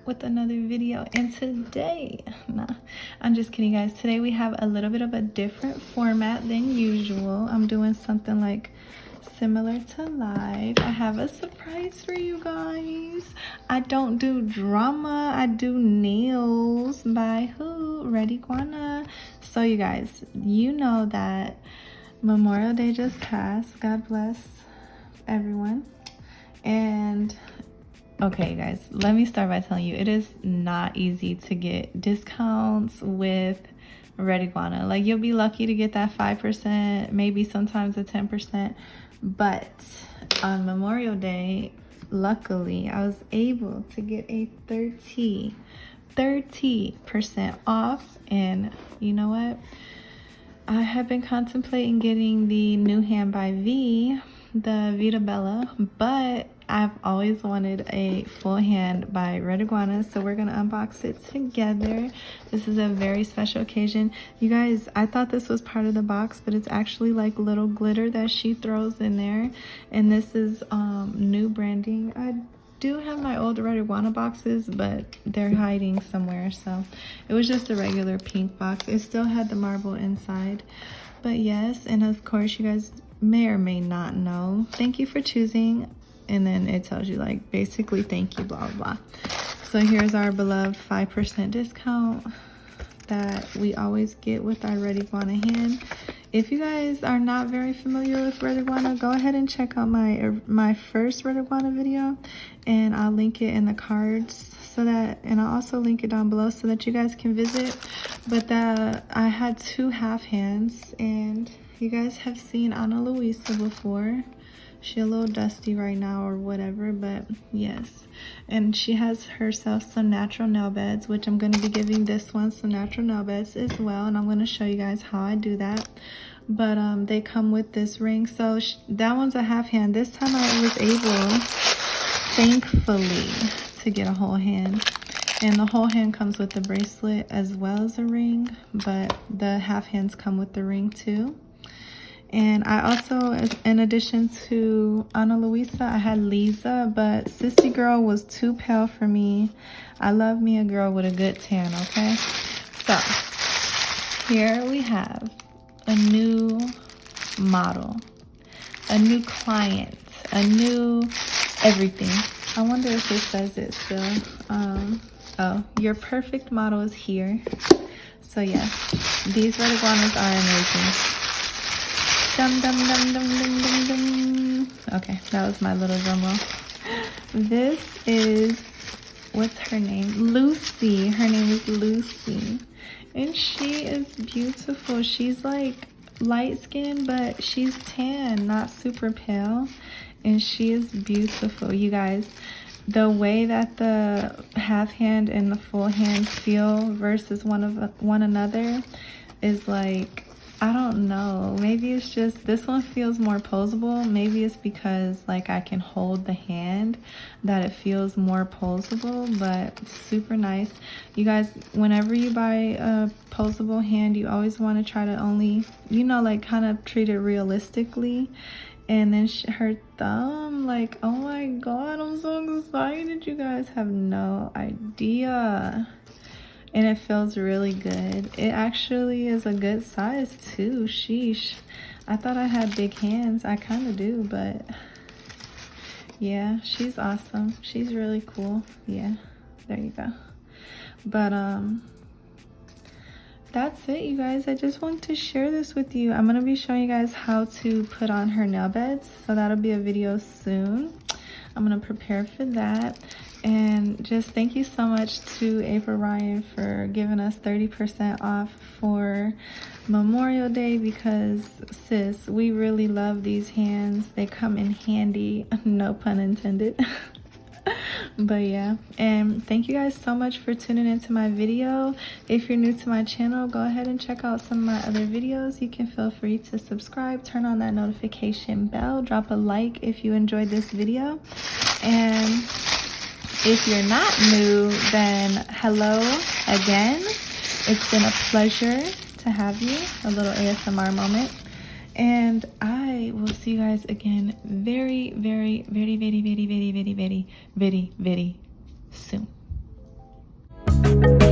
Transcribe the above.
with another video. And today, nah, I'm just kidding, guys. Today we have a little bit of a different format than usual. I'm doing something like similar to live. I have a surprise for you guys. I don't do drama, I do nails. By who? Red Iguana. So you guys, you know that Memorial Day just passed. God bless everyone. And okay, guys, let me start by telling you, it is not easy to get discounts with Red Iguana. Like, you'll be lucky to get that 5%, maybe sometimes a 10%. But on Memorial Day, luckily, I was able to get a 30% off. And you know what? I have been contemplating getting the new hand by V, the Vita Bella, but I've always wanted a full hand by Red Iguana, so we're gonna unbox it together. This is a very special occasion. You guys, I thought this was part of the box, but it's actually like little glitter that she throws in there, and this is new branding. I do have my old Red Iguana boxes, but they're hiding somewhere, so it was just a regular pink box. It still had the marble inside, but yes. And of course, you guys may or may not know, thank you for choosing, and then it tells you like basically thank you, blah blah. So here's our beloved 5% discount that we always get with our Red Iguana hand. If you guys are not very familiar with Red Iguana, go ahead and check out my first Red Iguana video, and I'll link it in the cards, so that, and I'll also link it down below so that you guys can visit. But I had two half hands, and you guys have seen Ana Luisa before. She's a little dusty right now or whatever, but yes. And she has herself some natural nail beds, which I'm going to be giving this one some natural nail beds as well, and I'm going to show you guys how I do that. But they come with this ring, so that one's a half hand. This time I was able, thankfully, to get a whole hand. And the whole hand comes with the bracelet as well as a ring, but the half hands come with the ring too. And I also, in addition to Ana Luisa, I had Lisa, but Sissy Girl was too pale for me. I love me a girl with a good tan, okay? So, here we have a new model, a new client, a new everything. I wonder if it says it still. Oh, your perfect model is here. So yeah, these Red Iguanas are amazing. Dum dum dum dum dum dum dum. Okay, that was my little drum roll. This is, what's her name? Lucy. Her name is Lucy. And she is beautiful. She's like light skinned, but she's tan, not super pale. And she is beautiful. You guys, the way that the half hand and the full hand feel versus one another is like, I don't know, maybe it's just this one feels more posable. Maybe it's because like I can hold the hand that it feels more posable, but super nice. You guys, whenever you buy a posable hand, you always want to try to only, you know, like kind of treat it realistically. And then her thumb, like, oh my god, I'm so excited. You guys have no idea. And it feels really good. It actually is a good size too. Sheesh. I thought I had big hands. I kind of do, but yeah, she's awesome. She's really cool. Yeah, there you go. But that's it, you guys. I just wanted to share this with you. I'm gonna be showing you guys how to put on her nail beds, so that'll be a video soon. I'm gonna prepare for that. And just thank you so much to April Ryan for giving us 30% off for Memorial Day, because sis, we really love these hands. They come in handy, no pun intended. But yeah, and thank you guys so much for tuning into my video. If you're new to my channel, go ahead and check out some of my other videos. You can feel free to subscribe, turn on that notification bell, drop a like if you enjoyed this video. And if you're not new, then hello again. It's been a pleasure to have you. A little ASMR moment. And I will see you guys again very, very, very, very, very, very, very, very, very, very soon. Bye.